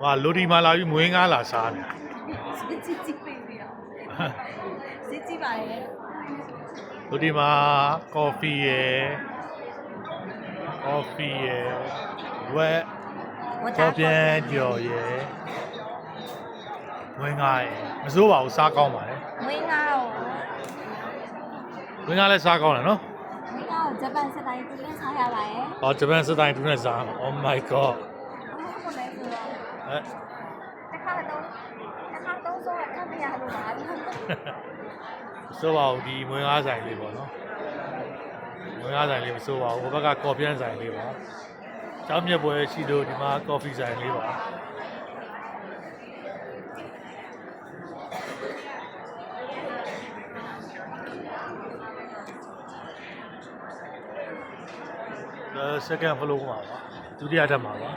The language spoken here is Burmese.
ဟာလိုဒီမာလာပြီးမွေးငါးလာစားနေ စစ်ပေးပြီးတော့စစ်ကြည့်ပါရဲ့ လိုဒီမာကော်ဖီရယ်ဝက်ကော်ပြန်ကြော်ရယ်မွေးငါးရယ်မစိုးပါဘူးစားကောင်းပါလေ မွေးငါ့ကို မွေးငါးလည်းစားကောင်းတယ်နော် မွေးငါ့ကိုဂျပန်စတိုင်းတူနဲ့စားရပါရဲ့ ဟောဂျပန်စတိုင်တူနဲ့စား Oh my god ဟုတ်လဲဆိုတော့ ဟဲ့ တစ်ခါတော့ဆိုရခမရလို့ပါ ဆိုပါဦးဒီမွေးငါးဆိုင်လေးပေါ့နော်မွေးငါးဆိုင်လေးမဆိုပါဘူးဟိုဘက်ကကော်ပြန်ဆိုင်လေးပါကျောင်းမြက်ပွဲရှိလို့ဒီမှာကော်ဖီဆိုင်လေးပါsecond floor မှာပါဒုတိယထပ်မှာပါ